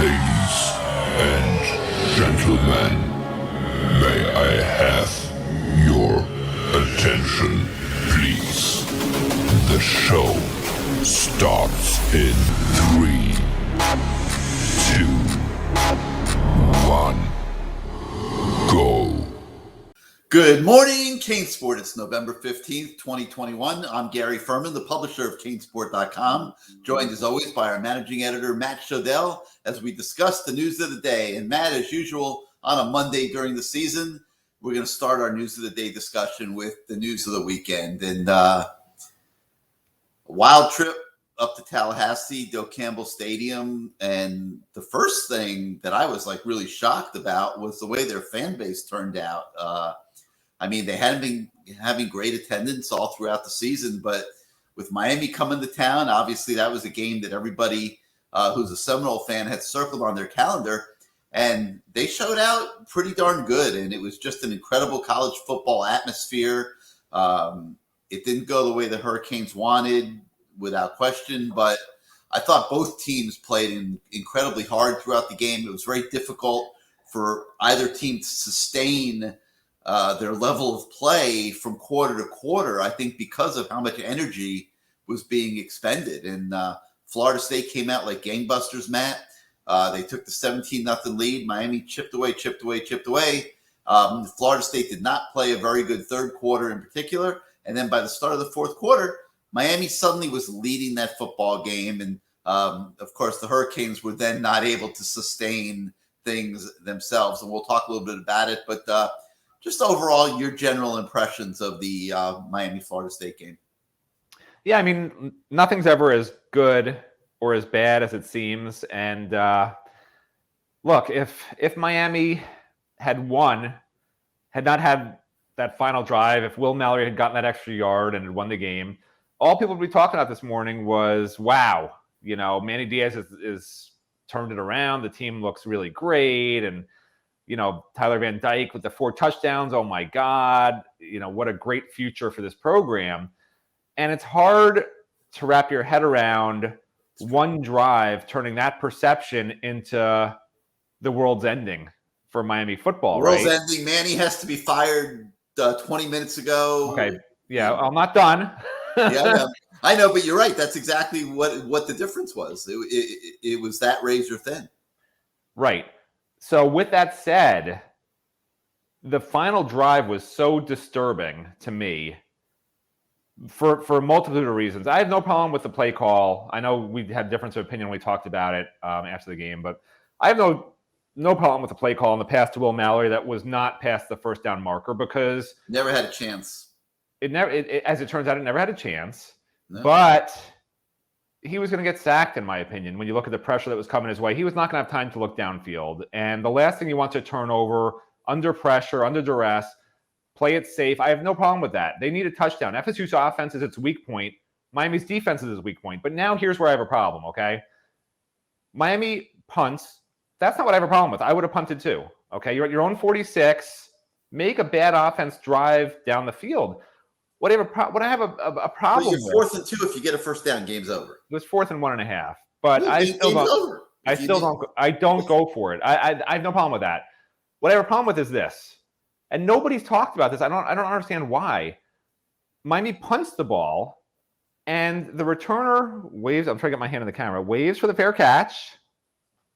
Ladies and gentlemen, may I have your attention, please? The show starts in 3, 2, 1, go. Good morning, CaneSport. It's November 15th, 2021. I'm Gary Ferman, the publisher of CaneSport.com, joined as always by our managing editor, Matt Shodell, as we discuss the news of the day. And Matt, as usual, on a Monday during the season, we're going to start our news of the day discussion with the news of the weekend. And a wild trip up to Tallahassee, Doak Campbell Stadium. And the first thing that I was really shocked about was the way their fan base turned out. They hadn't been having great attendance all throughout the season, but with Miami coming to town, obviously that was a game that everybody who's a Seminole fan had circled on their calendar, and they showed out pretty darn good. And it was just an incredible college football atmosphere. It didn't go the way the Hurricanes wanted, without question, but I thought both teams played incredibly hard throughout the game. It was very difficult for either team to sustain their level of play from quarter to quarter, I think, because of how much energy was being expended. And Florida State came out like gangbusters, Matt. They took the 17-0 lead. Miami chipped away. Florida State did not play a very good third quarter in particular. And then by the start of the fourth quarter, Miami suddenly was leading that football game. And, of course, the Hurricanes were then not able to sustain things themselves. And we'll talk a little bit about it. But just overall, your general impressions of the Miami-Florida State game. Yeah, nothing's ever as good or as bad as it seems. And look, if Miami had won, had not had that final drive, if Will Mallory had gotten that extra yard and had won the game, all people would be talking about this morning was, wow, Manny Diaz is turned it around. The team looks really great. And Tyler Van Dyke with the 4 touchdowns. Oh my God. What a great future for this program. And it's hard to wrap your head around one drive turning that perception into the world's ending for Miami football. World's ending. Manny has to be fired 20 minutes ago. Okay. Yeah. I'm not done. Yeah, I know, but you're right. That's exactly what the difference was. It was that razor thin. Right. So with that said, the final drive was so disturbing to me for a multitude of reasons. I have no problem with the play call. I know we had difference of opinion when we talked about it after the game, but I have no problem with the play call in the pass to Will Mallory that was not past the first down marker, because never had a chance. As it turns out, it never had a chance. No. But he was going to get sacked, in my opinion. When you look at the pressure that was coming his way, he was not going to have time to look downfield. And the last thing you want to turn over under pressure, under duress, play it safe. I have no problem with that. They need a touchdown. FSU's offense is its weak point. Miami's defense is its weak point. But now here's where I have a problem, okay? Miami punts. That's not what I have a problem with. I would have punted too, okay? You're at your own 46. Make a bad offense drive down the field. What I have a problem with. 4th and 2, if you get a first down, game's over. It was 4th and 1.5. But I don't go for it. I have no problem with that. What I have a problem with is this, and nobody's talked about this. I don't understand why. Miami punts the ball, and the returner waves. I'm trying to get my hand on the camera. Waves for the fair catch,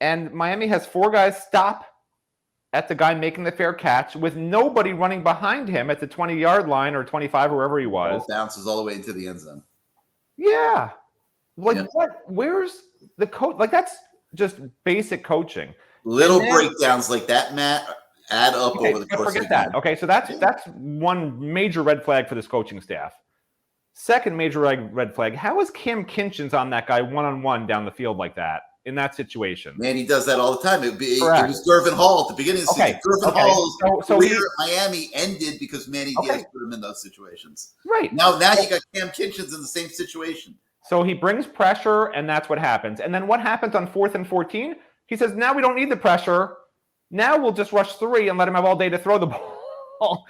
and Miami has 4 guys stop at the guy making the fair catch with nobody running behind him at the 20-yard line or 25 or wherever he was. Bounces all the way into the end zone. Yeah. What? Where's the coach? That's just basic coaching. Little breakdowns like that, Matt, add up over the course of the game. Forget that. Okay, so that's one major red flag for this coaching staff. Second major red flag, how is Cam Kinchins on that guy one-on-one down the field like that? In that situation, man, he does that all the time. It was Gervin Hall at the beginning of the season. Gervin Hall's career at Miami ended because Manny Diaz put him in those situations. Right. Now you got Cam Kinchins in the same situation. So he brings pressure, and that's what happens. And then what happens on 4th and 14? He says, now we don't need the pressure. Now we'll just rush 3 and let him have all day to throw the ball.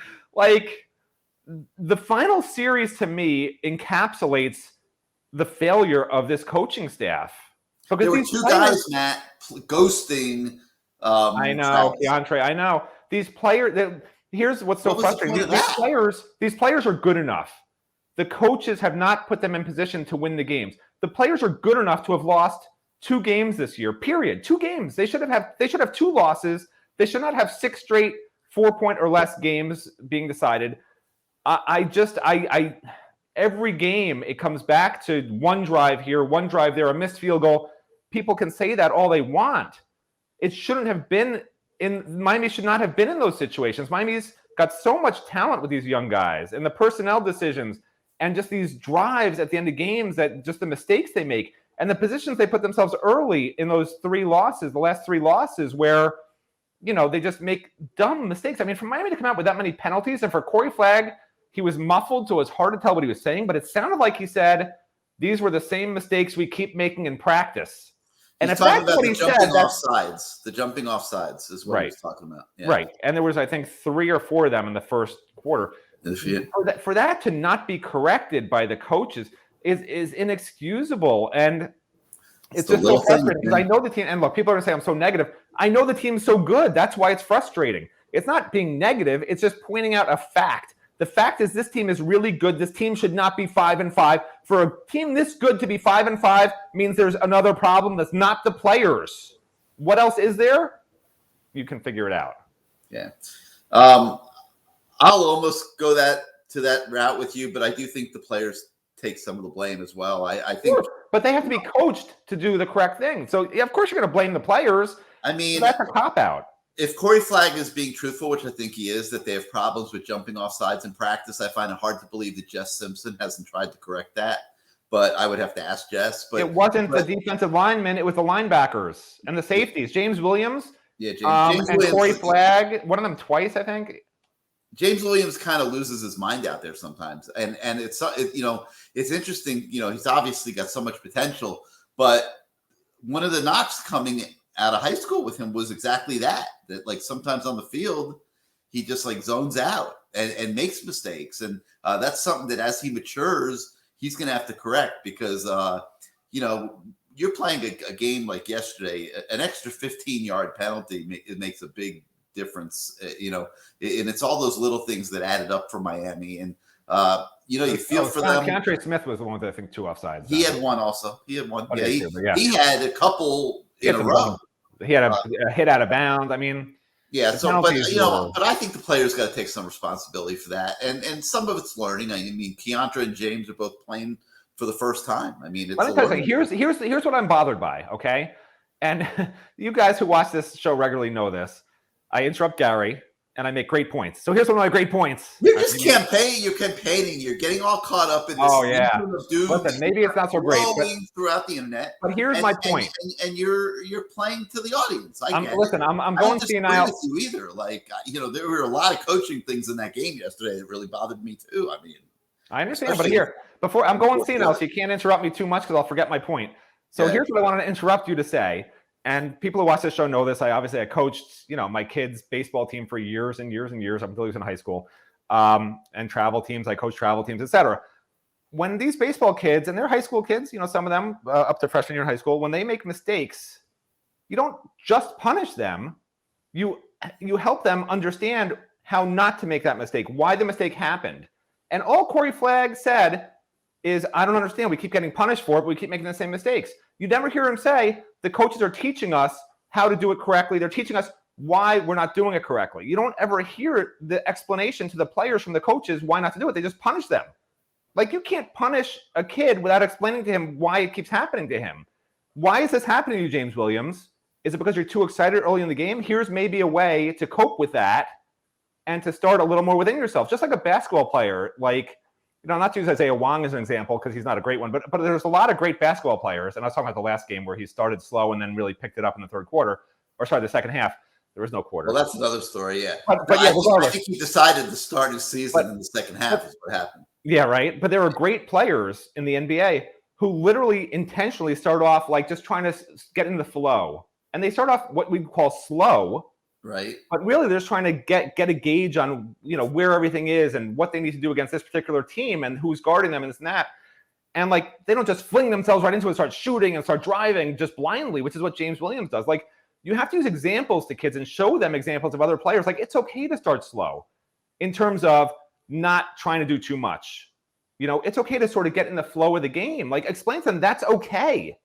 The final series to me encapsulates the failure of this coaching staff. Because there were these two players, guys, Matt, ghosting. I know, Travis. Keontre, I know. These players, here's what's so What was the frustrating. point of These that? these players are good enough. The coaches have not put them in position to win the games. The players are good enough to have lost 2 games this year, period. 2 games. They should have 2 losses. They should not have 6 straight 4-point or less games being decided. Every game it comes back to one drive here, one drive there, a missed field goal. People can say that all they want. It shouldn't have been Miami should not have been in those situations. Miami's got so much talent with these young guys and the personnel decisions and just these drives at the end of games, that just the mistakes they make and the positions they put themselves early in those 3 losses, the last 3 losses, where they just make dumb mistakes. I mean, for Miami to come out with that many penalties, and for Corey Flagg, he was muffled, so it's hard to tell what he was saying, but it sounded like he said, these were the same mistakes we keep making in practice. And He's if that's what he said, the jumping offsides is what right. he's talking about. Yeah. Right. And there was, I think, 3 or 4 of them in the first quarter. For that to not be corrected by the coaches is inexcusable. And it's just so frustrating because I know the team, and look, people are going to say I'm so negative. I know the team's so good. That's why it's frustrating. It's not being negative. It's just pointing out a fact. The fact is this team is really good. This team should not be 5-5. For a team this good to be 5-5 means there's another problem that's not the players. What else is there? You can figure it out. Yeah. I'll almost go to that route with you, but I do think the players take some of the blame as well. I think, but they have to be coached to do the correct thing. So yeah, of course you're going to blame the players. I mean, so that's a cop out. If Corey Flagg is being truthful, which I think he is, that they have problems with jumping off sides in practice, I find it hard to believe that Jess Simpson hasn't tried to correct that. But I would have to ask Jess. But it wasn't the defensive linemen; it was the linebackers and the safeties. James Williams, James and Williams, Corey Flagg, one of them twice, I think. James Williams kind of loses his mind out there sometimes, and it's interesting. He's obviously got so much potential, but one of the knocks coming out of high school with him was exactly that like sometimes on the field he just like zones out and makes mistakes, and that's something that as he matures he's going to have to correct, because you're playing a game like yesterday. An extra 15-yard penalty, it makes a big difference, and it's all those little things that added up for Miami. And you feel for them. Keontre Smith was the one with, I think, 2 offsides. He had one also. He had one. Oh, yeah, he had a couple in a row. He had a hit out of bounds. I mean, yeah. So, but I think the players got to take some responsibility for that, and some of it's learning. I mean, Keontre and James are both playing for the first time. I mean, here's what I'm bothered by. Okay, and you guys who watch this show regularly know this. I interrupt Gary and I make great points. So here's one of my great points. You're just campaigning. You're campaigning. You're getting all caught up in this. Oh yeah. Listen, maybe it's not so great. Throughout the internet. But here's my point. And you're playing to the audience. I'm going senile. With you either. Like there were a lot of coaching things in that game yesterday that really bothered me too. I mean, I understand, but before I'm going senile, so you can't interrupt me too much because I'll forget my point. So here's what I wanted to interrupt you to say. And people who watch this show know this. I coached, my kids' baseball team for years and years and years up until he was in high school, and travel teams. I coached travel teams, etc. When these baseball kids, and they're high school kids, some of them up to freshman year in high school, when they make mistakes, you don't just punish them. You help them understand how not to make that mistake, why the mistake happened. And all Corey Flagg said is, I don't understand. We keep getting punished for it, but we keep making the same mistakes. You never hear him say, the coaches are teaching us how to do it correctly. They're teaching us why we're not doing it correctly. You don't ever hear the explanation to the players from the coaches why not to do it. They just punish them. Like, you can't punish a kid without explaining to him why it keeps happening to him. Why is this happening to you, James Williams? Is it because you're too excited early in the game? Here's maybe a way to cope with that and to start a little more within yourself. Just like a basketball player, like, not to use Isaiah Wong as an example because he's not a great one, but there's a lot of great basketball players. And I was talking about the last game where he started slow and then really picked it up in the the second half. There was no quarter. Well, that's another story, yeah. But yeah, I think he decided to start his season in the second half is what happened. Yeah, right. But there are great players in the NBA who literally intentionally start off like just trying to get in the flow. And they start off what we call slow. Right. But really, they're just trying to get a gauge on, where everything is and what they need to do against this particular team and who's guarding them and this and that. And like, they don't just fling themselves right into it, start shooting and start driving just blindly, which is what James Williams does. Like, you have to use examples to kids and show them examples of other players. Like, it's okay to start slow in terms of not trying to do too much. You know, it's okay to sort of get in the flow of the game. Like, explain to them that's okay.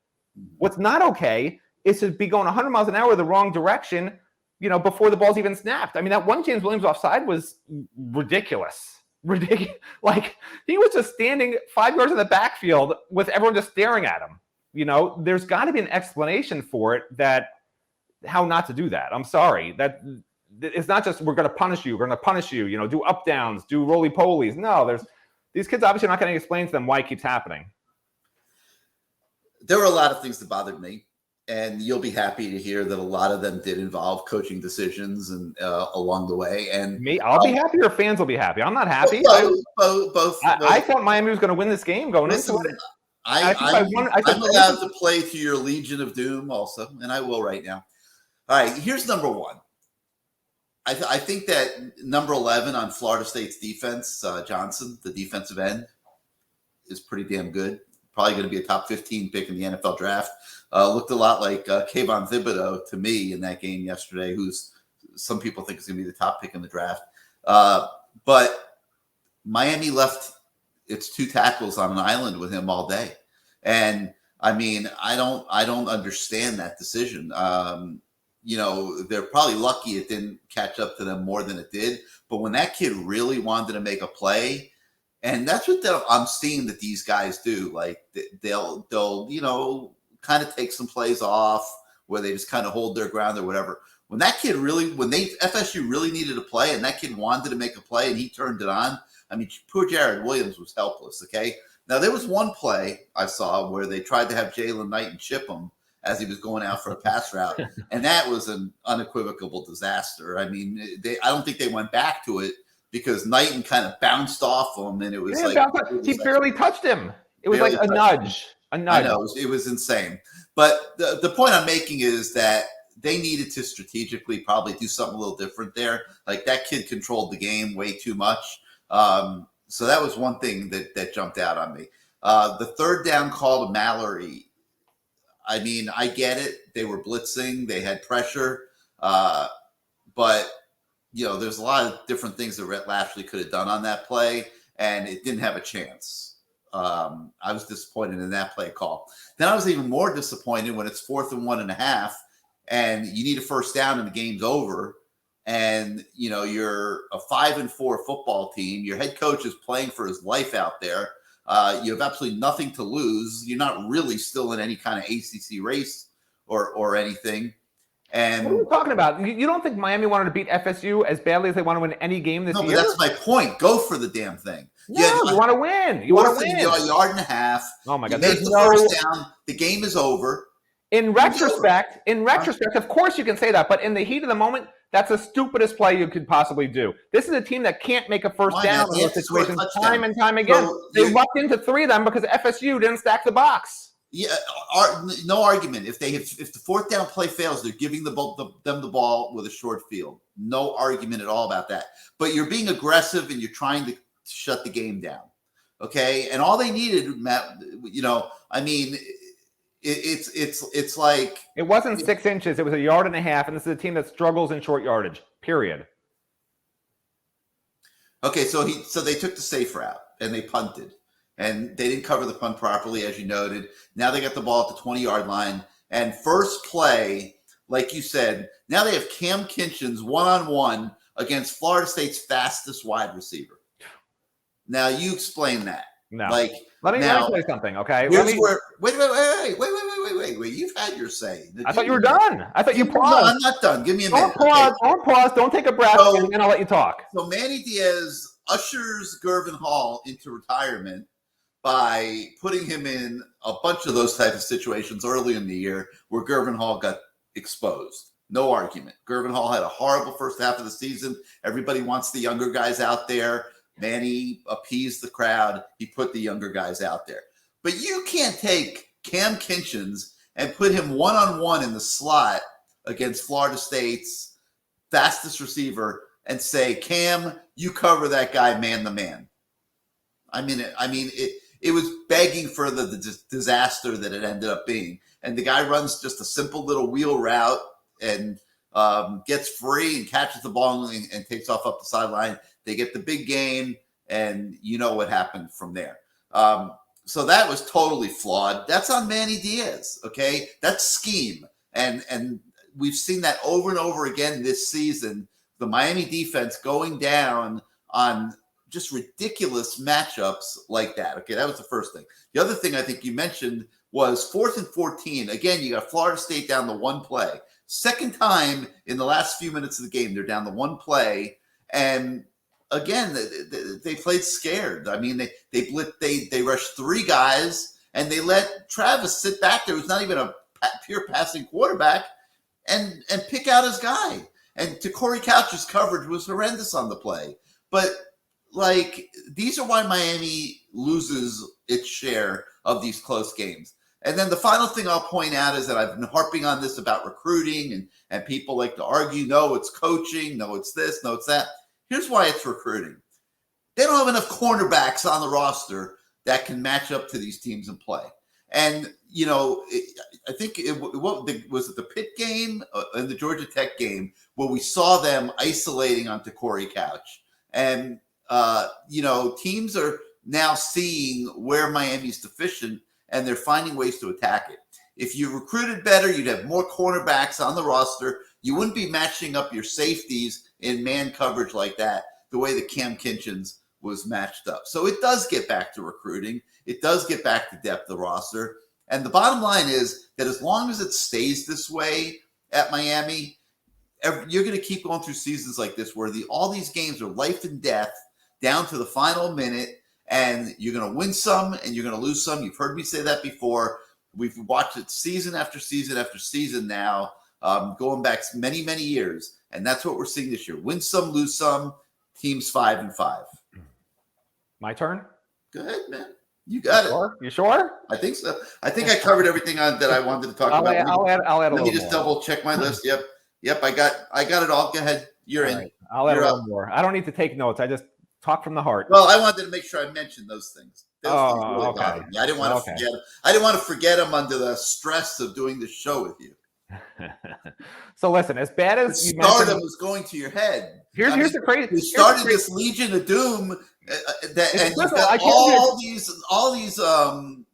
What's not okay is to be going 100 miles an hour the wrong direction, you know, before the ball's even snapped. I mean, that one James Williams offside was ridiculous. Like, he was just standing 5 yards in the backfield with everyone just staring at him. You know, there's got to be an explanation for it, that how not to do that. I'm sorry. That it's not just we're going to punish you. We're going to punish you. You know, do up downs, do roly polies. No, these kids obviously are not going to explain to them why it keeps happening. There were a lot of things that bothered me, and you'll be happy to hear that a lot of them did involve coaching decisions and along the way. And I'll be happy, or fans will be happy. I'm not happy. Both. I thought Miami was going to win this game going into it. I'm allowed to play to your Legion of Doom also, and I will right now. All right, here's number one. I think that number 11 on Florida State's defense, Johnson, the defensive end, is pretty damn good. Probably going to be a top 15 pick in the NFL draft. Looked a lot like Kayvon Thibodeau to me in that game yesterday, who's some people think is going to be the top pick in the draft. But Miami left its two tackles on an island with him all day. And I mean, I don't understand that decision. You know, they're probably lucky it didn't catch up to them more than it did. But when that kid really wanted to make a play, and that's what I'm seeing that these guys do. Like, they'll you know, kind of take some plays off where they just kind of hold their ground or whatever. When that kid FSU really needed a play and that kid wanted to make a play and he turned it on, I mean, poor Jared Williams was helpless, okay? Now, there was one play I saw where they tried to have Jalen Knighton chip him as he was going out for a pass route, and that was an unequivocal disaster. I mean, I don't think they went back to it because Knighton kind of bounced off him, and it was he barely touched him. It was like a nudge. I know, it was insane. But the point I'm making is that they needed to strategically probably do something a little different there. Like, that kid controlled the game way too much. So that was one thing that jumped out on me. The third down call to Mallory, I mean, I get it. They were blitzing. They had pressure. But, you know, there's a lot of different things that Rhett Lashley could have done on that play, and it didn't have a chance. I was disappointed in that play call. Then I was even more disappointed when it's 4th and 1.5, and you need a first down and the game's over. And, you know, you're a 5-4 football team. Your head coach is playing for his life out there. You have absolutely nothing to lose. You're not really still in any kind of ACC race or anything. And what are you talking about? You don't think Miami wanted to beat FSU as badly as they want to win any game this year? No, but that's my point. Go for the damn thing. No, you want to win. You want to win. A yard and a half. Oh my God! You make the first down. The game is over. In retrospect, of course you can say that, but in the heat of the moment, that's the stupidest play you could possibly do. This is a team that can't make a first down in those situations time and time again. So, they lucked into 3 of them because FSU didn't stack the box. Yeah, no argument. If the 4th down play fails, they're giving them the ball with a short field. No argument at all about that. But you're being aggressive and you're trying to shut the game down. Okay, and all they needed, Matt, you know, I mean, it's like it wasn't 6 inches; it was a yard and a half, and this is a team that struggles in short yardage. Period. Okay, so they took the safe route and they punted, and they didn't cover the punt properly, as you noted. Now they got the ball at the 20-yard line, and first play, like you said, now they have Cam Kinchins one-on-one against Florida State's fastest wide receiver. Now you explain that. No, like. Let me say something, okay? Wait. You've had your say. I thought you were done. I thought you paused. No, I'm not done. Give me a minute. Don't pause. Don't take a breath, and then I'll let you talk. So Manny Diaz ushers Gervin Hall into retirement by putting him in a bunch of those type of situations early in the year where Gervin Hall got exposed. No argument. Gervin Hall had a horrible first half of the season. Everybody wants the younger guys out there. Manny appeased the crowd. He put the younger guys out there. But you can't take Cam Kinchins and put him one-on-one in the slot against Florida State's fastest receiver and say, Cam, you cover that guy man to man. I mean, it was begging for the disaster that it ended up being. And the guy runs just a simple little wheel route and gets free and catches the ball and takes off up the sideline. They get the big gain, and you know what happened from there. So that was totally flawed. That's on Manny Diaz, okay? That's scheme. And we've seen that over and over again this season, the Miami defense going down on just ridiculous matchups like that. Okay, that was the first thing. The other thing I think you mentioned was 4th and 14. Again, you got Florida State down the one play. Second time in the last few minutes of the game, they're down the one play. And again, they played scared. I mean, they rushed 3 guys, and they let Travis sit back there, who's not even a pure passing quarterback, and pick out his guy. And Corey Couch's coverage was horrendous on the play. But like, these are why Miami loses its share of these close games. And then the final thing I'll point out is that I've been harping on this about recruiting, and people like to argue, no, it's coaching, no, it's this, no, it's that. Here's why it's recruiting. They don't have enough cornerbacks on the roster that can match up to these teams and play. And, you know, I think was it the Pitt game and the Georgia Tech game where we saw them isolating onto Corey Couch. And, you know, teams are now seeing where Miami's deficient, and they're finding ways to attack it. If you recruited better, you'd have more cornerbacks on the roster. You wouldn't be matching up your safeties in man coverage like that, the way that Cam Kinchens was matched up. So it does get back to recruiting. It does get back to depth of roster. And the bottom line is that as long as it stays this way at Miami, you're going to keep going through seasons like this where all these games are life and death down to the final minute, and you're going to win some and you're going to lose some. You've heard me say that before. We've watched it season after season after season now, going back many, many years. And that's what we're seeing this year. Win some, lose some, teams 5-5. My turn? Go ahead, man. You got it. You sure? I think so. I think I covered everything that I wanted to talk about. I'll add a little more. Let me just double check my list. Yep. I got it all. Go ahead. You're in. Right. I'll add a little more. I don't need to take notes. I just talk from the heart. Well, I wanted to make sure I mentioned those things. Things really okay. bothered me. I didn't want to forget them. I didn't want to forget them under the stress of doing this show with you. So listen, as bad as you stardom mentioned, was going to your head. Here's the crazy. We started this Legion of Doom, and you've got all these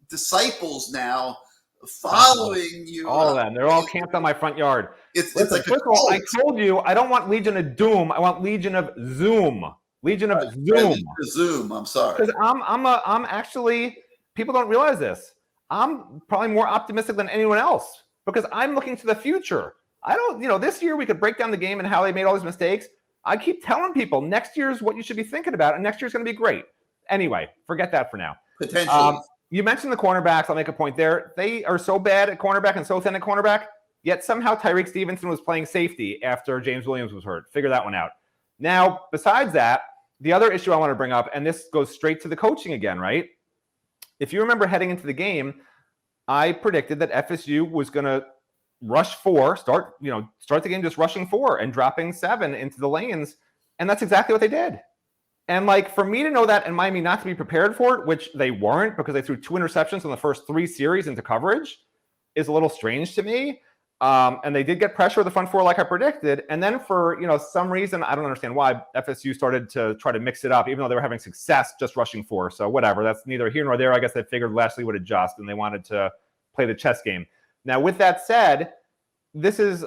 disciples now following you. All of them. They're all camped on my front yard. It's listen, like first of all, I told you I don't want Legion of Doom. I want Legion of Zoom. Legion of Zoom. Zoom. I'm sorry. Because I'm actually, people don't realize this. I'm probably more optimistic than anyone else because I'm looking to the future. I don't, this year we could break down the game and how they made all these mistakes. I keep telling people next year's what you should be thinking about, and next year's going to be great. Anyway, forget that for now. Potentially. You mentioned the cornerbacks. I'll make a point there. They are so bad at cornerback and so thin at cornerback, yet somehow Tyreek Stevenson was playing safety after James Williams was hurt. Figure that one out. Now, besides that, the other issue I want to bring up, and this goes straight to the coaching again, right? If you remember heading into the game, I predicted that FSU was going to rush 4, start the game just rushing 4 and dropping 7 into the lanes, and that's exactly what they did. And for me to know that and Miami not to be prepared for it, which they weren't because they threw 2 interceptions in the first 3 series into coverage, is a little strange to me. And they did get pressure with the front 4 like I predicted. And then for, some reason, I don't understand why, FSU started to try to mix it up, even though they were having success just rushing 4. So whatever, that's neither here nor there. I guess they figured Lashley would adjust and they wanted to play the chess game. Now, with that said, this is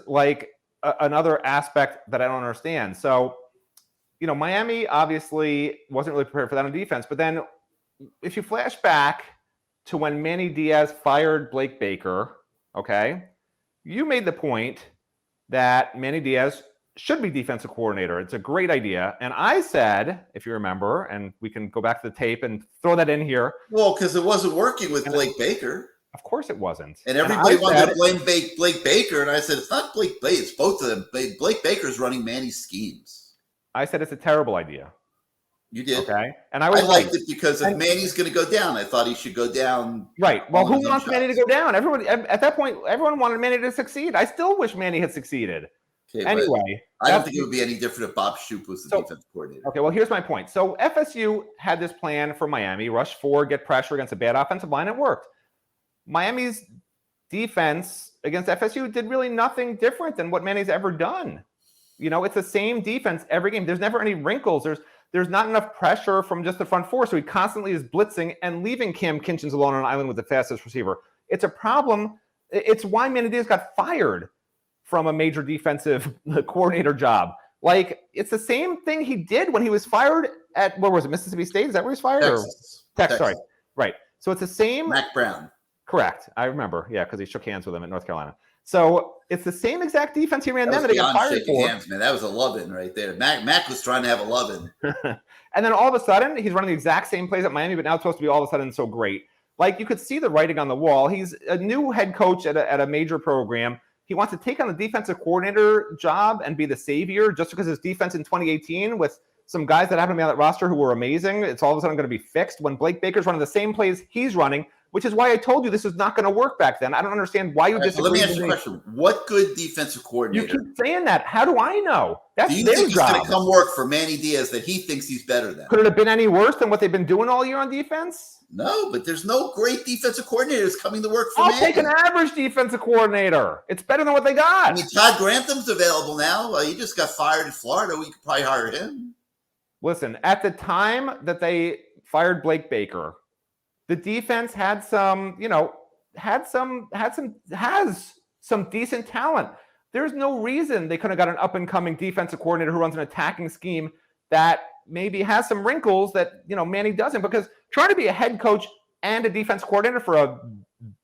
another aspect that I don't understand. So, Miami obviously wasn't really prepared for that on defense. But then if you flash back to when Manny Diaz fired Blake Baker, okay, you made the point that Manny Diaz should be defensive coordinator. It's a great idea. And I said, if you remember, and we can go back to the tape and throw that in here. Well, because it wasn't working with Blake Baker. Of course it wasn't. And everybody wanted to blame Blake Baker. And I said, it's not Blake Baker. It's both of them. Blake Baker's running Manny's schemes. I said it's a terrible idea. You did. Okay. And I liked it because if Manny's going to go down, I thought he should go down. Right. Well, who wants Manny to go down? Everyone at that point, everyone wanted Manny to succeed. I still wish Manny had succeeded. Okay, Anyway, I don't think it would be any different if Bob Shoop was the defense coordinator. Okay, well, here's my point. So FSU had this plan for Miami: rush forward, get pressure against a bad offensive line. It worked. Miami's defense against FSU did really nothing different than what Manny's ever done. It's the same defense every game. There's never any wrinkles. There's not enough pressure from just the front four, so he constantly is blitzing and leaving Cam Kinchins alone on an island with the fastest receiver. It's a problem. It's why Manny Diaz got fired from a major defensive coordinator job. Like, it's the same thing he did when he was fired at, where was it, Mississippi State? Is that where he was fired? Texas. Sorry. Right. So it's the same. Mac Brown. Correct. I remember. Yeah, because he shook hands with him at North Carolina. So it's the same exact defense he ran then that he got fired for. Hands, man. That was a love-in right there. Mac was trying to have a love-in. And then all of a sudden, he's running the exact same plays at Miami, but now it's supposed to be all of a sudden so great. Like, you could see the writing on the wall. He's a new head coach at a major program. He wants to take on the defensive coordinator job and be the savior just because his defense in 2018 with some guys that happened to be on that roster who were amazing, it's all of a sudden going to be fixed when Blake Baker's running the same plays he's running, which is why I told you this is not going to work back then. I don't understand why you disagree. Let me ask you a question. What good defensive coordinator? You keep saying that. How do I know? That's do you their think job. He's going to come work for Manny Diaz that he thinks he's better than? Could it have been any worse than what they've been doing all year on defense? No, but there's no great defensive coordinators coming to work for I'll Manny. take an average defensive coordinator. It's better than what they got. I mean, Todd Grantham's available now. He just got fired in Florida. We could probably hire him. Listen, at the time that they fired Blake Baker, the defense has some decent talent. There's no reason they couldn't have got an up-and-coming defensive coordinator who runs an attacking scheme that maybe has some wrinkles that, Manny doesn't, because trying to be a head coach and a defense coordinator for a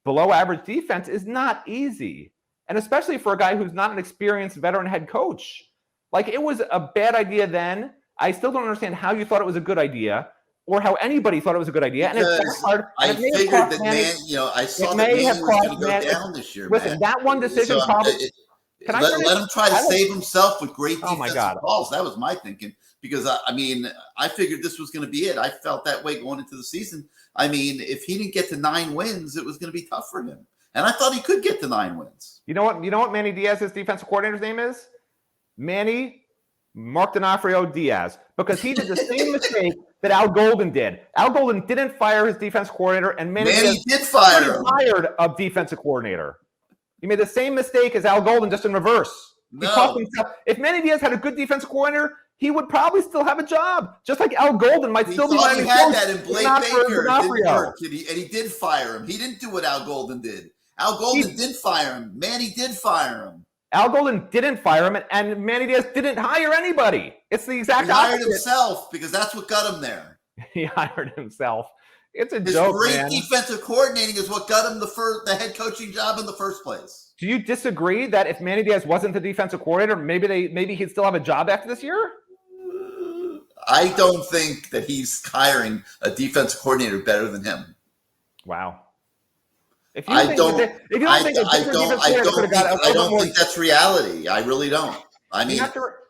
below average defense is not easy. And especially for a guy who's not an experienced veteran head coach. Like, it was a bad idea then. I still don't understand how you thought it was a good idea or how anybody thought it was a good idea. Because and it's hard. I figured that I saw that Manny was going to go down this year. Listen, that one decision probably. Let him try to save himself with great defensive calls. That was my thinking. Because, I figured this was going to be it. I felt that way going into the season. I mean, if he didn't get to 9 wins, it was going to be tough for him. And I thought he could get to 9 wins. You know what Manny Diaz's defensive coordinator's name is? Manny Mark D'Onofrio Diaz. Because he did the same mistake that Al Golden did. Al Golden didn't fire his defense coordinator, and Manny did fire him. Hired a defensive coordinator. He made the same mistake as Al Golden, just in reverse. He cost himself. If Manny Diaz had a good defensive coordinator, he would probably still have a job, just like Al Golden might still be. He had that in Blake Baker. It didn't work, and he did fire him. He didn't do what Al Golden did. Al Golden did fire him. Manny did fire him. Al Golden didn't fire him, and Manny Diaz didn't hire anybody. It's the exact opposite. He hired himself because that's what got him there. He hired himself. It's a His joke, great man. defensive coordinating is what got him the head coaching job in the first place. Do you disagree that if Manny Diaz wasn't the defensive coordinator, maybe he'd still have a job after this year? I don't think that he's hiring a defensive coordinator better than him. Wow. I don't think that's reality. I really don't. I mean,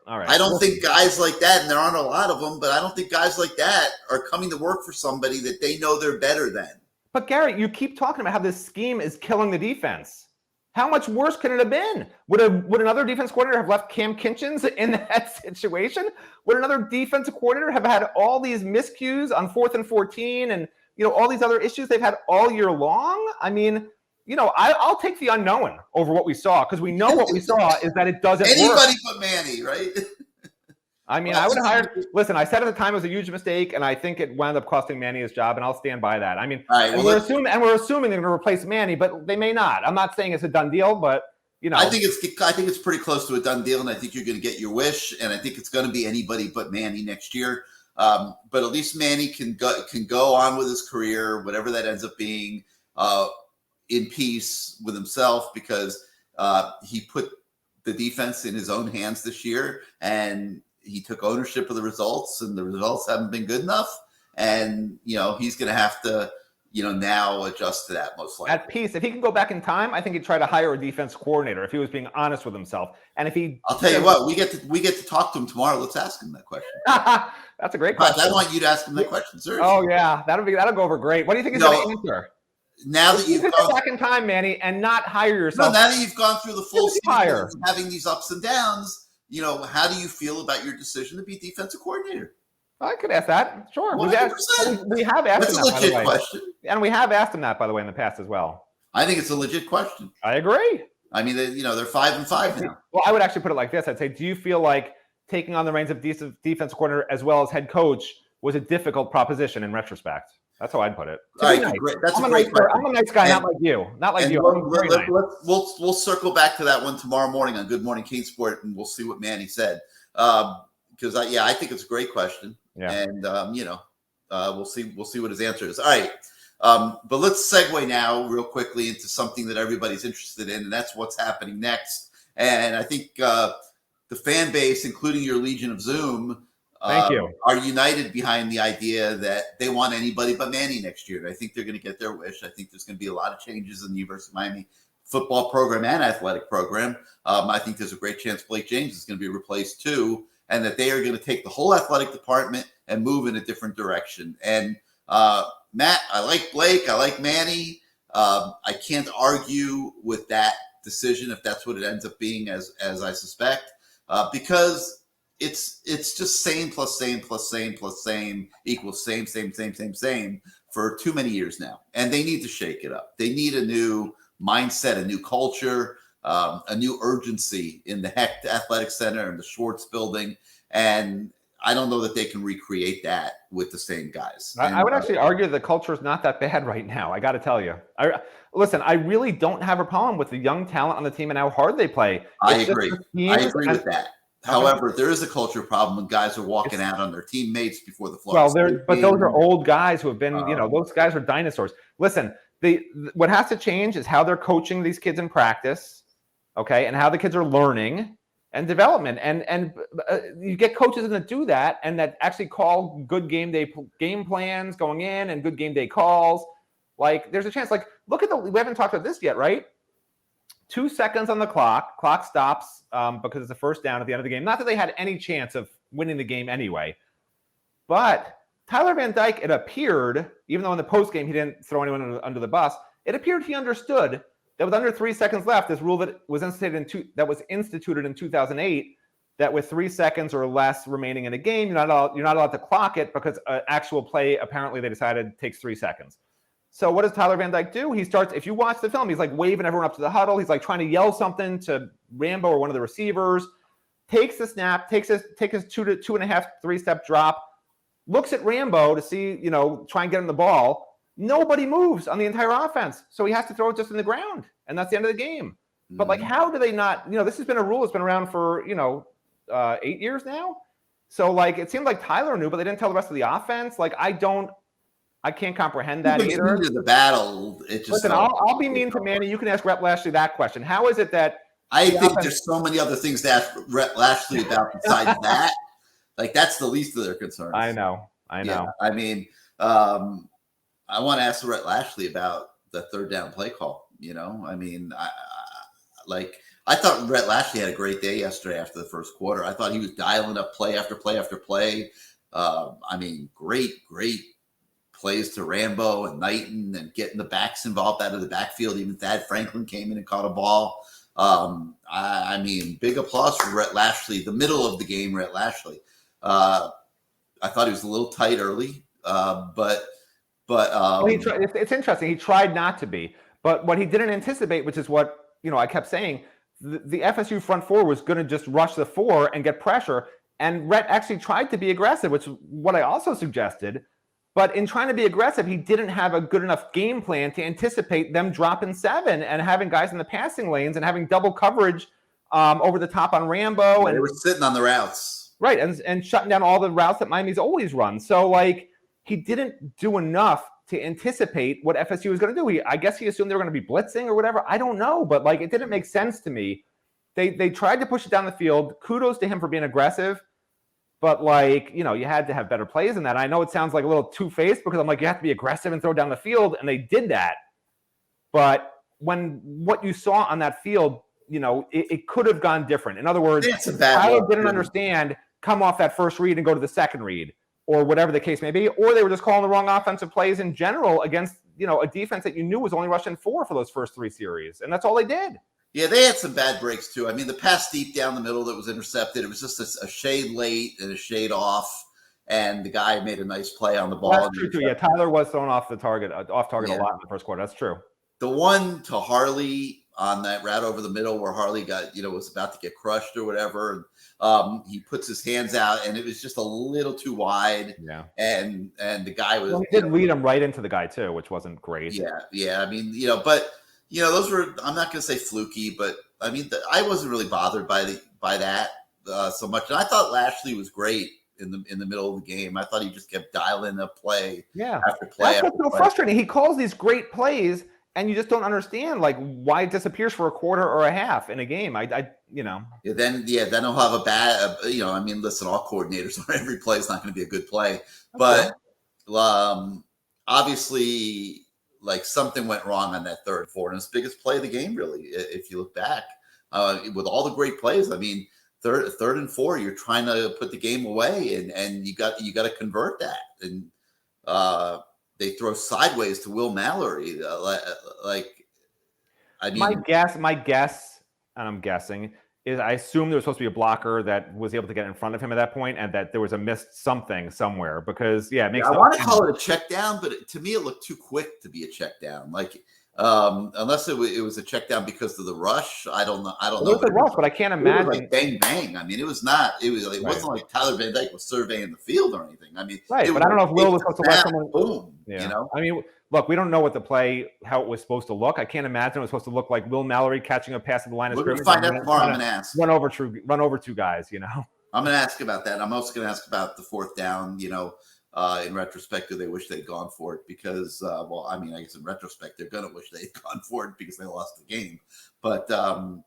all right. I don't think guys like that, and there aren't a lot of them, but I don't think guys like that are coming to work for somebody that they know they're better than. But Gary, you keep talking about how this scheme is killing the defense. How much worse could it have been? Would another defense coordinator have left Cam Kinchins in that situation? Would another defensive coordinator have had all these miscues on 4th and 14 and all these other issues they've had all year long? I mean, I'll take the unknown over what we saw, because we know what we saw is that it doesn't work. Anybody but Manny, right? I mean, I would have hired. Listen, I said at the time it was a huge mistake, and I think it wound up costing Manny his job, and I'll stand by that. I mean, we're assuming they're going to replace Manny, but they may not. I'm not saying it's a done deal, but I think it's pretty close to a done deal, and I think you're going to get your wish, and I think it's going to be anybody but Manny next year. But at least Manny can go on with his career, whatever that ends up being, in peace with himself, because he put the defense in his own hands this year, and he took ownership of the results, and the results haven't been good enough. And, he's going to have to, now adjust to that most likely. At peace. If he can go back in time, I think he'd try to hire a defense coordinator if he was being honest with himself. And if I'll tell you what, we get to talk to him tomorrow. Let's ask him that question. That's a great question. I want you to ask him that question, sir. Oh yeah. That'll go over great. What do you think he's going to answer? now that you've gone gone the second time, Manny, and not hire yourself. No, now that you've gone through the full season hire. and having these ups and downs, how do you feel about your decision to be defensive coordinator? I could ask that. Sure. 100%. We have asked That's him a that, legit question. And we have asked him that, by the way, in the past as well. I think it's a legit question. I agree. I mean, they're 5-5 now. Well, I would actually put it like this. I'd say, do you feel like taking on the reins of defensive coordinator as well as head coach was a difficult proposition in retrospect? That's how I'd put it. All right, great. That's a great question. I'm a nice guy, not like you. Not like you. We'll circle back to that one tomorrow morning on Good Morning CaneSport, and we'll see what Manny said. Because I think it's a great question. Yeah. And we'll see what his answer is. All right. But let's segue now real quickly into something that everybody's interested in, and that's what's happening next. And I think the fan base, including your Legion of Zoom, Thank you, are united behind the idea that they want anybody but Manny next year. And I think they're going to get their wish. I think there's going to be a lot of changes in the University of Miami football program and athletic program. I think there's a great chance Blake James is going to be replaced too, and that they are going to take the whole athletic department and move in a different direction. And Matt, I like Blake. I like Manny. I can't argue with that decision if that's what it ends up being, as I suspect, because it's just same plus same plus same plus same equals same for too many years now. And they need to shake it up. They need a new mindset, a new culture, a new urgency in the Hecht Athletic Center and the Schwartz building. And I don't know that they can recreate that with the same guys. I would actually argue the culture is not that bad right now. I got to tell you. Listen, I really don't have a problem with the young talent on the team and how hard they play. I agree with that. However, there is a culture problem when guys are walking out on their teammates before the Florida. But those are old guys who have been, those guys are dinosaurs. Listen, what has to change is how they're coaching these kids in practice, okay, and how the kids are learning and development. And you get coaches that do that and that actually call good game day game plans going in and good game day calls. Like, there's a chance. Like, look at we haven't talked about this yet, right? 2 seconds on the clock. Clock stops because it's a first down at the end of the game. Not that they had any chance of winning the game anyway. But Tyler Van Dyke, it appeared, even though in the postgame he didn't throw anyone under the bus, it appeared he understood that with under 3 seconds left, this rule that was instituted in 2008, that with 3 seconds or less remaining in a game, you're not allowed to clock it because actual play, apparently they decided, takes 3 seconds. So what does Tyler Van Dyke do? He starts, if you watch the film, he's like waving everyone up to the huddle. He's like trying to yell something to Rambo or one of the receivers, takes the snap, takes his 2.5, 3-step drop, looks at Rambo to see, try and get him the ball. Nobody moves on the entire offense. So he has to throw it just in the ground. And that's the end of the game. Mm-hmm. But like, how do they not, this has been a rule that's been around for, 8 years now. So like, it seemed like Tyler knew, but they didn't tell the rest of the offense. Like, I can't comprehend that either. The battle, it just listen. I'll be mean to Manny. You can ask Rhett Lashley that question. How is it that I think there's so many other things to ask Rhett Lashley about besides that? Like, that's the least of their concerns. I know. Yeah, I mean, I want to ask Rhett Lashley about the third down play call. I mean, I thought Rhett Lashley had a great day yesterday after the first quarter. I thought he was dialing up play after play after play. I mean, great plays to Rambo and Knighton and getting the backs involved out of the backfield. Even Thad Franklin came in and caught a ball. I mean, big applause for Rhett Lashley. The middle of the game, Rhett Lashley. I thought he was a little tight early, but it's interesting. He tried not to be, but what he didn't anticipate, which is what I kept saying, the FSU front four was going to just rush the four and get pressure. And Rhett actually tried to be aggressive, which is what I also suggested. But in trying to be aggressive, he didn't have a good enough game plan to anticipate them dropping 7 and having guys in the passing lanes and having double coverage over the top on Rambo. And they were sitting on the routes. Right, and shutting down all the routes that Miami's always run. So, like, he didn't do enough to anticipate what FSU was going to do. I guess he assumed they were going to be blitzing or whatever. I don't know, but, like, it didn't make sense to me. They tried to push it down the field. Kudos to him for being aggressive. But, like, you had to have better plays than that. I know it sounds like a little two-faced because I'm like, you have to be aggressive and throw down the field, and they did that. But what you saw on that field, it could have gone different. In other words, Tyler didn't understand, come off that first read and go to the second read or whatever the case may be, or they were just calling the wrong offensive plays in general against a defense that you knew was only rushing 4 for those first 3 series, and that's all they did. Yeah, they had some bad breaks too. I mean, the pass deep down the middle that was intercepted, it was just a shade late and a shade off, and the guy made a nice play on the ball. That's true too. Yeah, Tyler was thrown off target a lot in the first quarter. That's true. The one to Harley on that route over the middle where Harley got, was about to get crushed or whatever. He puts his hands out and it was just a little too wide. Yeah. And the guy was. Well, he did lead him right into the guy too, which wasn't great. Yeah. I mean, but those were, I'm not going to say fluky, but I mean, I wasn't really bothered by that so much. And I thought Lashley was great in the middle of the game. I thought he just kept dialing up play after play. That's what's so frustrating. He calls these great plays, and you just don't understand why it disappears for a quarter or a half in a game. Then he'll have a bad. I mean, listen, all coordinators on every play is not going to be a good play, but obviously, something went wrong on that third and four, and it's the biggest play of the game, really. If you look back, with all the great plays, I mean, third and four, you're trying to put the game away, and you got to convert that, and they throw sideways to Will Mallory. My guess, and I'm guessing, is I assume there was supposed to be a blocker that was able to get in front of him at that point, and that there was a missed something somewhere. Because it makes. I want to call it a check down, but to me, it looked too quick to be a check down. Unless it was a check down because of the rush. I don't know. It was a rush, but I can't imagine. It was bang bang. I mean, it was not. It was. It wasn't like Tyler Van Dyke was surveying the field or anything. I mean, right. But I don't know if Will was supposed to let someone. Boom. Yeah. I mean, look, we don't know what the play, how it was supposed to look. I can't imagine it was supposed to look like Will Mallory catching a pass at the line of scrimmage. We're going to find out tomorrow. I'm going to ask. Run over two guys. I'm going to ask about that. I'm also going to ask about the fourth down. In retrospect, do they wish they'd gone for it? Because, I guess in retrospect, they're going to wish they'd gone for it because they lost the game. But, that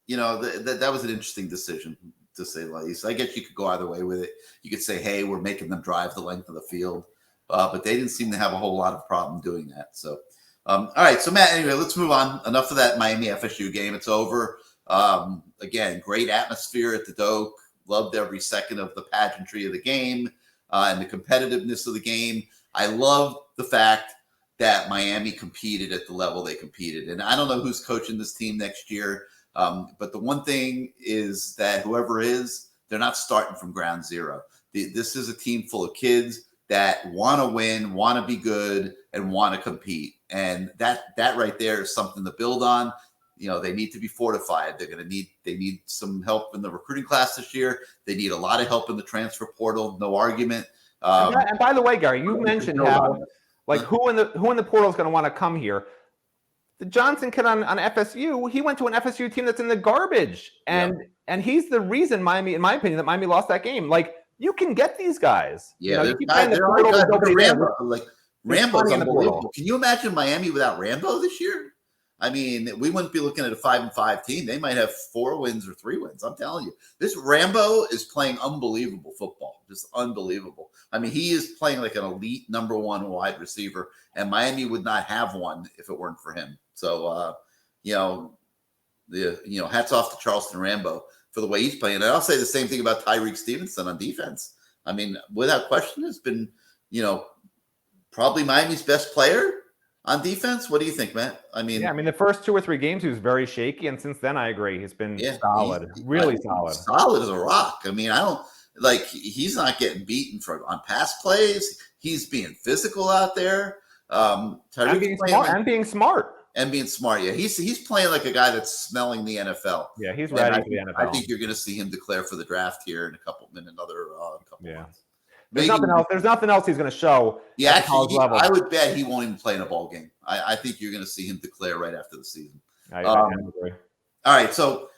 was an interesting decision, to say the least. I guess you could go either way with it. You could say, hey, we're making them drive the length of the field. But they didn't seem to have a whole lot of problem doing that. So, all right. So, Matt, anyway, let's move on. Enough of that Miami FSU game. It's over. Again, great atmosphere at the Doak. Loved every second of the pageantry of the game. And the competitiveness of the game. I love the fact that Miami competed at the level they competed. And I don't know who's coaching this team next year, but the one thing is that whoever is, they're not starting from ground zero. This is a team full of kids that want to win, want to be good, and want to compete. And that right there is something to build on. They need to be fortified. They need some help in the recruiting class this year. They need a lot of help in the transfer portal. No argument. And by the way, Gary, you mentioned how, who in the portal is going to want to come here. The Johnson kid on FSU, he went to an FSU team that's in the garbage, and he's the reason Miami, in my opinion, that Miami lost that game. You can get these guys. Yeah, Rambo's unbelievable. Can you imagine Miami without Rambo this year? I mean, we wouldn't be looking at a 5-5 team. They might have 4 wins or 3 wins. I'm telling you, this Rambo is playing unbelievable football, just unbelievable. I mean, he is playing like an elite number 1 wide receiver, and Miami would not have one if it weren't for him. So, hats off to Charleston Rambo for the way he's playing. And I'll say the same thing about Tyreek Stevenson on defense. I mean, without question, has been, probably Miami's best player on defense. What do you think, Matt? The first 2 or 3 games he was very shaky, and since then I agree he's been solid, really solid. Solid as a rock. I mean, I don't he's not getting beaten on pass plays. He's being physical out there. And being smart. Yeah, he's playing like a guy that's smelling the NFL. Yeah, he's ready for the NFL. I think you're going to see him declare for the draft here in another couple months. There's nothing else he's going to show. Yeah, actually, I would bet he won't even play in a ball game. I think you're going to see him declare right after the season. I agree. All right, so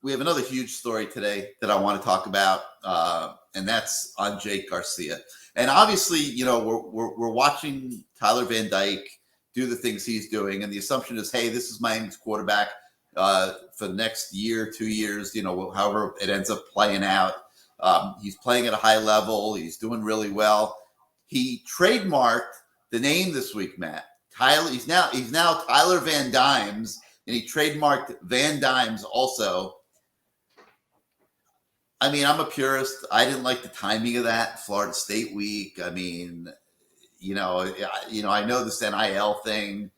we have another huge story today that I want to talk about, and that's on Jake Garcia. And obviously, we're watching Tyler Van Dyke do the things he's doing, and the assumption is, hey, this is Miami's quarterback for the next year, 2 years, however it ends up playing out. He's playing at a high level. He's doing really well. He trademarked the name this week, Matt. Tyler. He's now Tyler Van Dimes, and he trademarked Van Dimes also. I mean, I'm a purist. I didn't like the timing of that Florida State week. I mean, I know this NIL thing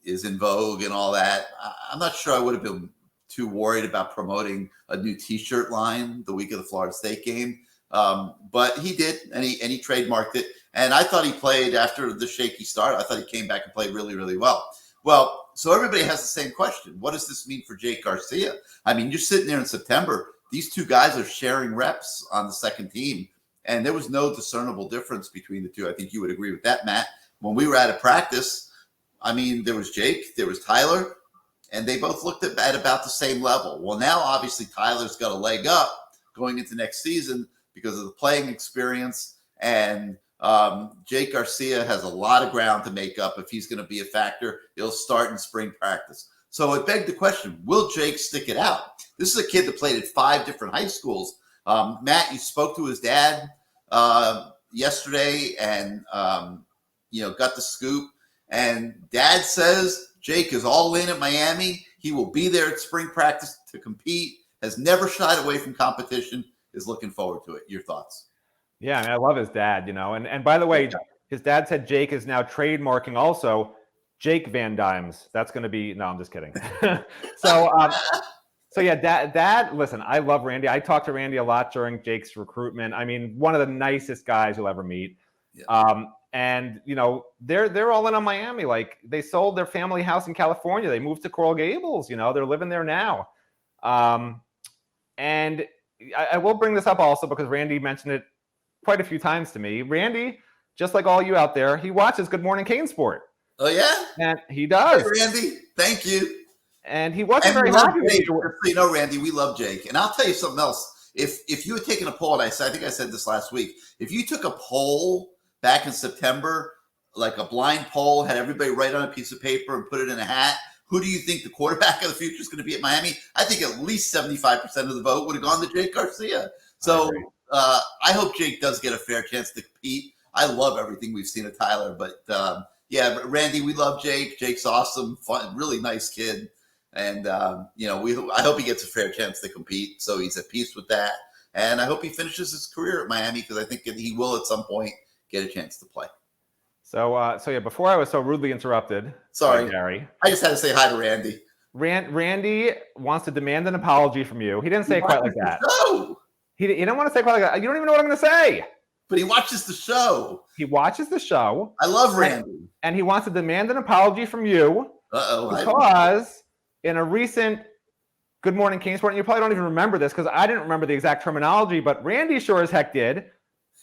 is in vogue and all that. I'm not sure I would have been too worried about promoting a new T-shirt line the week of the Florida State game. But he did, and he trademarked it. And I thought he played after the shaky start. I thought he came back and played really, really well. Well, so everybody has the same question. What does this mean for Jake Garcia? I mean, you're sitting there in September. These two guys are sharing reps on the second team, and there was no discernible difference between the two. I think you would agree with that, Matt. When we were out of practice, I mean, there was Jake, there was Tyler, and they both looked at about the same level. Well, now obviously Tyler's got a leg up going into next season because of the playing experience, and Jake Garcia has a lot of ground to make up. If he's going to be a factor, he'll start in spring practice. So it begged the question, will Jake stick it out? This is a kid that played at 5 different high schools. Matt, you spoke to his dad yesterday and, got the scoop. And dad says Jake is all in at Miami. He will be there at spring practice to compete, has never shied away from competition, is looking forward to it. Your thoughts? Yeah, I mean, I love his dad, and by the way, his dad said Jake is now trademarking also Jake Van Dimes. That's going to be, no, I'm just kidding. So yeah, dad, listen, I love Randy. I talked to Randy a lot during Jake's recruitment. I mean, one of the nicest guys you'll ever meet. Yeah. And they're all in on Miami. Like, they sold their family house in California. They moved to Coral Gables. They're living there now. And I will bring this up also because Randy mentioned it quite a few times to me. Randy, just like all you out there, he watches Good Morning CaneSport. Oh yeah, and he does. Hey, Randy, thank you. And he wasn't very happy. Randy, we love Jake. And I'll tell you something else. If you had taken a poll, and I think I said this last week, if you took a poll back in September, like a blind poll, had everybody write on a piece of paper and put it in a hat, who do you think the quarterback of the future is going to be at Miami? I think at least 75% of the vote would have gone to Jake Garcia. So I hope Jake does get a fair chance to compete. I love everything we've seen of Tyler, but yeah, Randy, we love Jake. Jake's awesome, fun, really nice kid. And, I hope he gets a fair chance to compete. So he's at peace with that. And I hope he finishes his career at Miami because I think he will at some point get a chance to play. So yeah, before I was so rudely interrupted. Sorry, Gary. I just had to say hi to Randy. Randy wants to demand an apology from you. He didn't say it quite like that. No. He didn't want to say it quite like that. You don't even know what I'm going to say. But he watches the show. He watches the show. I love Randy. And he wants to demand an apology from you. Because in a recent Good Morning CaneSport, and you probably don't even remember this because I didn't remember the exact terminology, but Randy sure as heck did.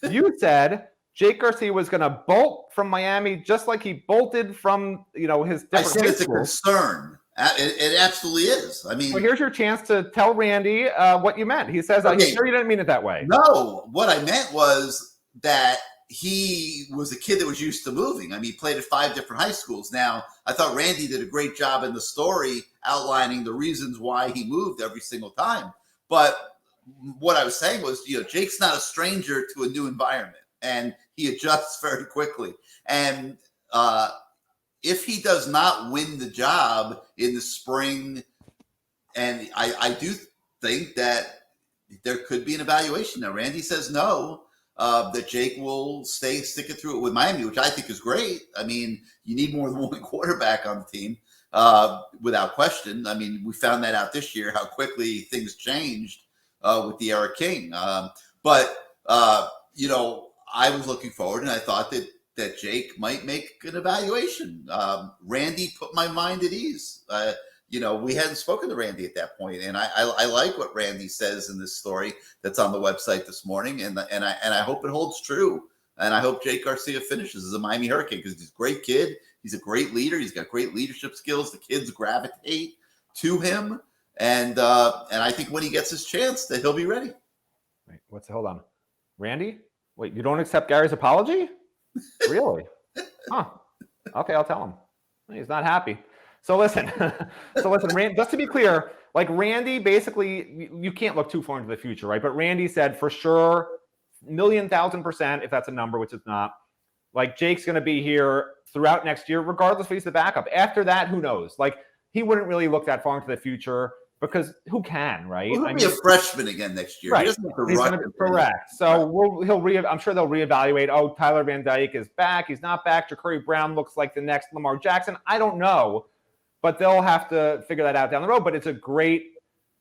You said Jake Garcia was going to bolt from Miami just like he bolted from, his different I said it's a concern. It absolutely is. I mean, well, here's your chance to tell Randy what you meant. He says, I'm sure you didn't mean it that way. No, what I meant was that he was a kid that was used to moving. I mean, he played at 5 different high schools. Now, I thought Randy did a great job in the story outlining the reasons why he moved every single time. But what I was saying was, Jake's not a stranger to a new environment, and he adjusts very quickly. And if he does not win the job in the spring, and I do think that there could be an evaluation. Now, Randy says no, that Jake will stick it through it with Miami, which I think is great. I mean, you need more than one quarterback on the team, without question. I mean, we found that out this year, how quickly things changed with the Eric King. But I was looking forward, and I thought that Jake might make an evaluation. Randy put my mind at ease. We hadn't spoken to Randy at that point, and I like what Randy says in this story that's on the website this morning, and I hope it holds true. And I hope Jake Garcia finishes as a Miami Hurricane because he's a great kid. He's a great leader. He's got great leadership skills. The kids gravitate to him, and I think when he gets his chance, that he'll be ready. Wait, hold on, Randy? Wait, you don't accept Gary's apology? Really? Huh. Okay, I'll tell him. He's not happy. So listen, Randy, just to be clear, like Randy, basically, you can't look too far into the future, right? But Randy said for sure, 1,000,000%, if that's a number, which it's not, like Jake's going to be here throughout next year, regardless if he's the backup. After that, who knows? Like he wouldn't really look that far into the future because who can, right? Well, he'll be a freshman again next year. Right. He doesn't have to He's rush going to it. correct. So I'm sure they'll reevaluate. Oh, Tyler Van Dyke is back. He's not back. Ja'Cory Brown looks like the next Lamar Jackson. I don't know, but they'll have to figure that out down the road. But it's a great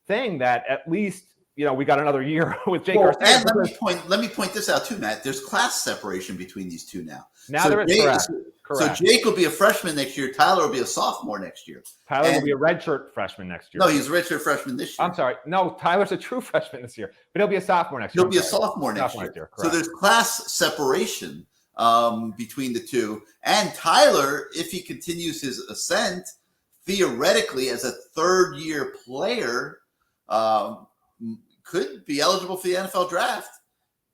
thing that at least we got another year with Jake Garcia. And let me point this out too, Matt. There's class separation between these two now. Now there is correct. So Jake will be a freshman next year. Tyler will be a sophomore next year. Tyler will be a redshirt freshman next year. No, he's a redshirt freshman this year. I'm sorry. No, Tyler's a true freshman this year, but he'll be a sophomore next year. He'll be a sophomore next year. So there's class separation between the two. And Tyler, if he continues his ascent, theoretically as a third-year player, could be eligible for the NFL draft.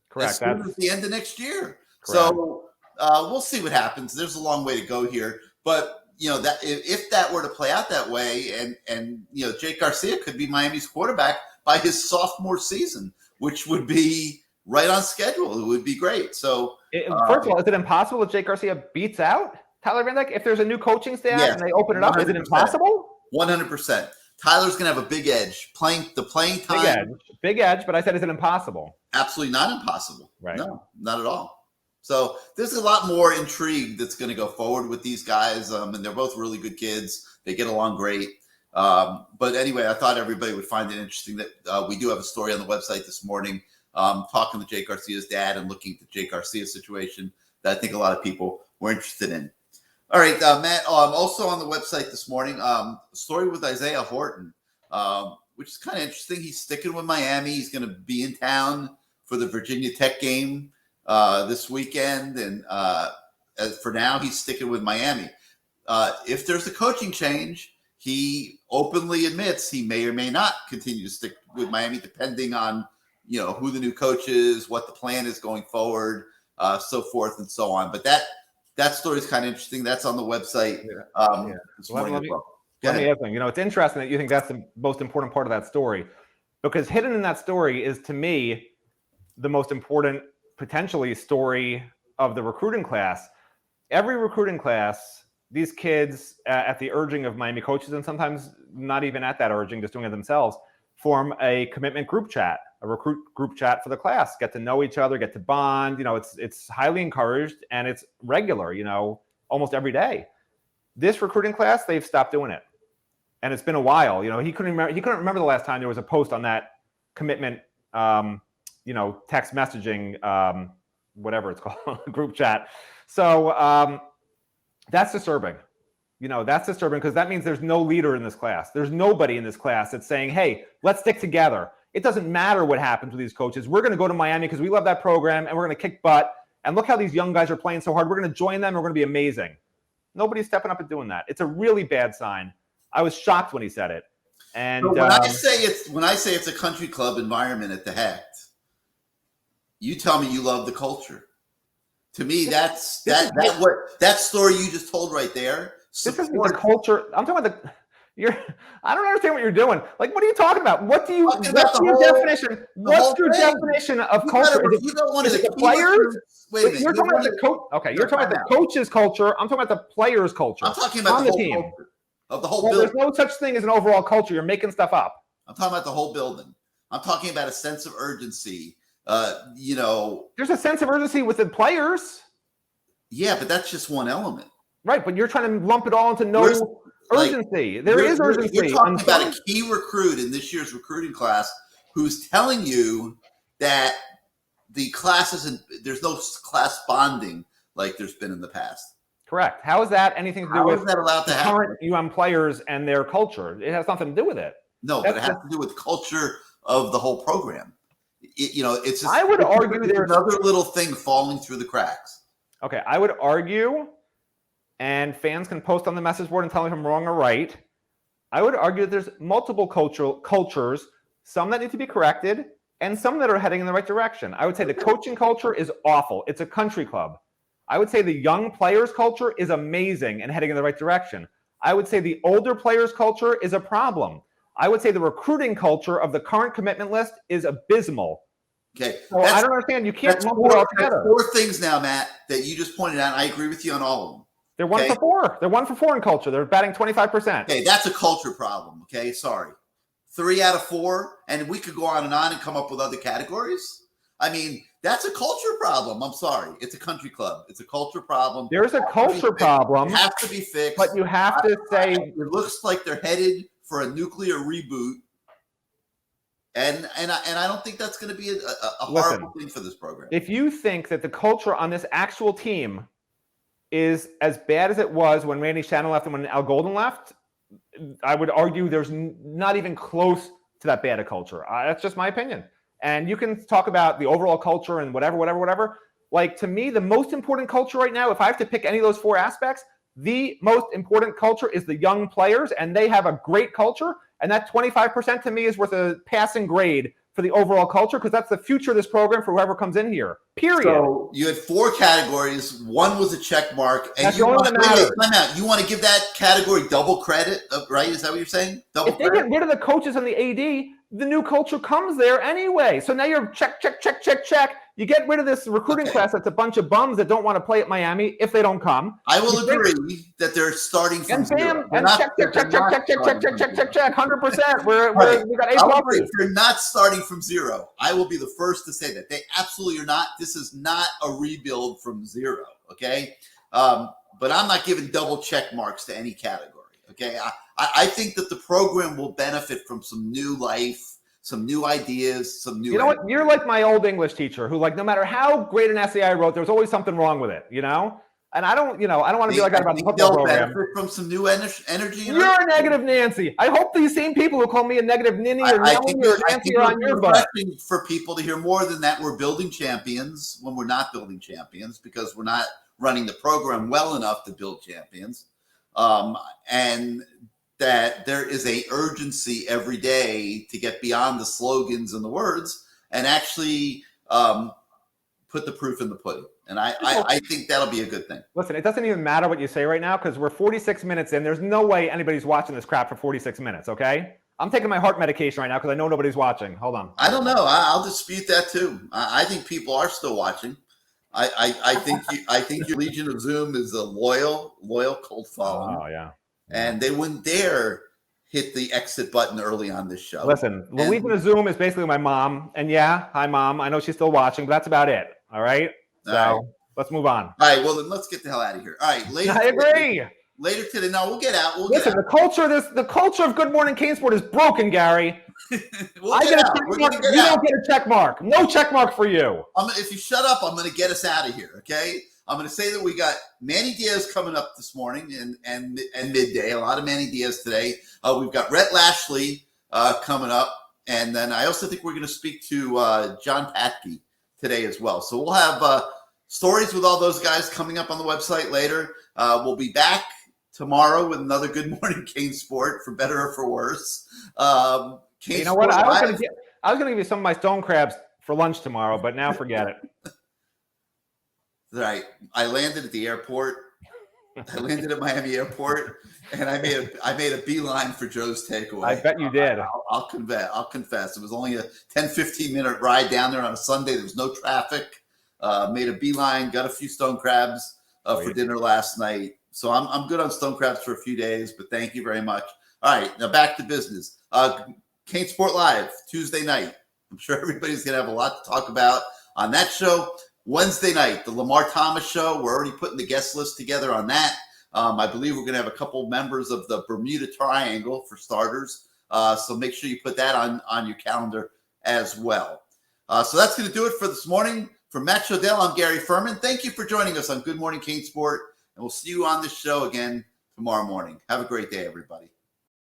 Correct. As soon as the end of next year. Correct. So we'll see what happens. There's a long way to go here, but that if that were to play out that way, and Jake Garcia could be Miami's quarterback by his sophomore season, which would be right on schedule. It would be great. So first of all, is it impossible that Jake Garcia beats out Tyler Van Dyke if there's a new coaching staff and they open it up? 100%. Is it impossible? 100%. Tyler's going to have a big edge. Playing time. Big edge, but I said, is it impossible? Absolutely not impossible. Right. No, not at all. So there's a lot more intrigue that's going to go forward with these guys, and they're both really good kids. They get along great. But anyway, I thought everybody would find it interesting that we do have a story on the website this morning talking to Jake Garcia's dad and looking at the Jake Garcia situation that I think a lot of people were interested in. All right, Matt, also on the website this morning, a story with Isaiah Horton, which is kind of interesting. He's sticking with Miami. He's going to be in town for the Virginia Tech game this weekend. And as for now, he's sticking with Miami. If there's a coaching change, he openly admits he may or may not continue to stick with Miami, depending on, who the new coach is, what the plan is going forward, so forth and so on. But that story is kind of interesting. That's on the website. This morning as well. Let me add something. It's interesting that you think that's the most important part of that story, because hidden in that story is, to me, the most important, potentially, story of the recruiting class. Every recruiting class, these kids, at the urging of Miami coaches, and sometimes not even at that urging, just doing it themselves, form a commitment group chat, a recruit group chat for the class, get to know each other, get to bond. It's highly encouraged, and it's regular, almost every day. This recruiting class, they've stopped doing it. And it's been a while. He couldn't remember the last time there was a post on that commitment, text messaging, whatever it's called, group chat. So that's disturbing. That's disturbing, because that means there's no leader in this class. There's nobody in this class that's saying, hey, let's stick together. It doesn't matter what happens with these coaches. We're going to go to Miami because we love that program, and we're going to kick butt. And look how these young guys are playing so hard. We're going to join them. We're going to be amazing. Nobody's stepping up and doing that. It's a really bad sign. I was shocked when he said it. And when I say it's a country club environment at the Hecht, you tell me you love the culture. To me, that story you just told right there. This isn't the culture. I'm talking about I don't understand what you're doing. Like, what are you talking about? What's your definition? What's your definition of culture? Is it the players? Wait a minute. You're talking about the coach. Okay, you're talking about the coach's culture. I'm talking about the players' culture. I'm talking about the whole team. Culture of the whole building. There's no such thing as an overall culture. You're making stuff up. I'm talking about the whole building. I'm talking about a sense of urgency. There's a sense of urgency with the players. Yeah, but that's just one element. Right, but you're trying to lump it all into urgency. There is urgency. You're talking about a key recruit in this year's recruiting class who's telling you that the class there's no class bonding like there's been in the past. Correct. How is that anything to do with that allowed to happen? Current players and their culture? It has nothing to do with it. No, but it has to do with the culture of the whole program. It's just, I would argue there's another little thing falling through the cracks. Okay, I would argue, and fans can post on the message board and tell me if I'm wrong or right. I would argue that there's multiple cultures, some that need to be corrected, and some that are heading in the right direction. I would say the coaching culture is awful. It's a country club. I would say the young players culture is amazing and heading in the right direction. I would say the older players culture is a problem. I would say the recruiting culture of the current commitment list is abysmal. Okay. So I don't understand. You can't lump it all together. Four things now, Matt, that you just pointed out. And I agree with you on all of them. They're 1 for 4. They're 1 for 4 in culture. They're batting 25%. Okay, that's a culture problem. Okay, sorry. 3 out of 4, and we could go on and come up with other categories. I mean, that's a culture problem. I'm sorry. It's a country club. It's a culture problem. There's a culture problem. It has to be fixed. But you have to say... It looks like they're headed for a nuclear reboot. And I don't think that's going to be a horrible thing for this program. If you think that the culture on this actual team is as bad as it was when Randy Shannon left and when Al Golden left, I would argue there's not even close to that bad a culture. That's just my opinion. And you can talk about the overall culture and whatever. Like, to me, the most important culture right now, if I have to pick any of those 4 aspects, the most important culture is the young players, and they have a great culture. And that 25% to me is worth a passing grade for the overall culture, because that's the future of this program for whoever comes in here. Period. So you had 4 categories. 1 was a check mark. And that's you want to you want to give that category double credit, right? Is that what you're saying? Double credit. They get rid of the coaches and the AD, the new culture comes there anyway. So now you're check. You get rid of this recruiting class that's a bunch of bums that don't want to play at Miami if they don't come. I will agree that they're starting from zero. And check, 100%. We got 8 offers. They're not starting from zero. I will be the first to say that. They absolutely are not. This is not a rebuild from zero, okay? But I'm not giving double check marks to any category, okay? I think that the program will benefit from some new life, some new ideas, some new... You know what? You're like my old English teacher who, like, no matter how great an essay I wrote, there was always something wrong with it, you know? And I don't want to be like that about the football program. From some new energy. You're a negative Nancy. I hope these same people who call me a negative Ninny or Nelly or Nancy are on your butt. For people to hear more than that, we're building champions when we're not building champions, because we're not running the program well enough to build champions. And that there is a urgency every day to get beyond the slogans and the words and actually put the proof in the pudding. And I think that'll be a good thing. Listen, it doesn't even matter what you say right now, because we're 46 minutes in. There's no way anybody's watching this crap for 46 minutes, okay? I'm taking my heart medication right now because I know nobody's watching. Hold on. I don't know. I'll dispute that too. I think people are still watching. I think your Legion of Zoom is a loyal cult following. Oh, yeah. And they wouldn't dare hit the exit button early on this show. Listen, the Legion of Zoom is basically my mom. And yeah, hi, Mom. I know she's still watching, but that's about it. All right? So let's move on. All right. Well, then let's get the hell out of here. All right. I agree. Later today. No, we'll get out. Listen, the culture of Good Morning CaneSport is broken, Gary. I get a check mark. You don't get a check mark. No check mark for you. If you shut up, I'm going to get us out of here, okay? I'm going to say that we got Manny Diaz coming up this morning and midday. A lot of Manny Diaz today. We've got Rhett Lashley coming up. And then I also think we're going to speak to John Patke today as well. So we'll have stories with all those guys coming up on the website later. We'll be back tomorrow with another Good Morning CaneSport, for better or for worse. You know what? I was going to give you some of my stone crabs for lunch tomorrow, but now forget it. Right. I landed at the airport. I landed at Miami Airport, and I made a beeline for Joe's Takeaway. I bet you did. I'll confess. It was only a 10-15 minute ride down there on a Sunday. There was no traffic. Made a beeline. Got a few stone crabs for dinner last night. So I'm good on stone crabs for a few days. But thank you very much. All right, now back to business. CaneSport Live Tuesday night. I'm sure everybody's gonna have a lot to talk about on that show. Wednesday night, the Lamar Thomas show. We're already putting the guest list together on that. I believe we're going to have a couple members of the Bermuda Triangle for starters. So make sure you put that on your calendar as well. So that's going to do it for this morning. For Matt Shodell, I'm Gary Ferman. Thank you for joining us on Good Morning CaneSport. And we'll see you on this show again tomorrow morning. Have a great day, everybody.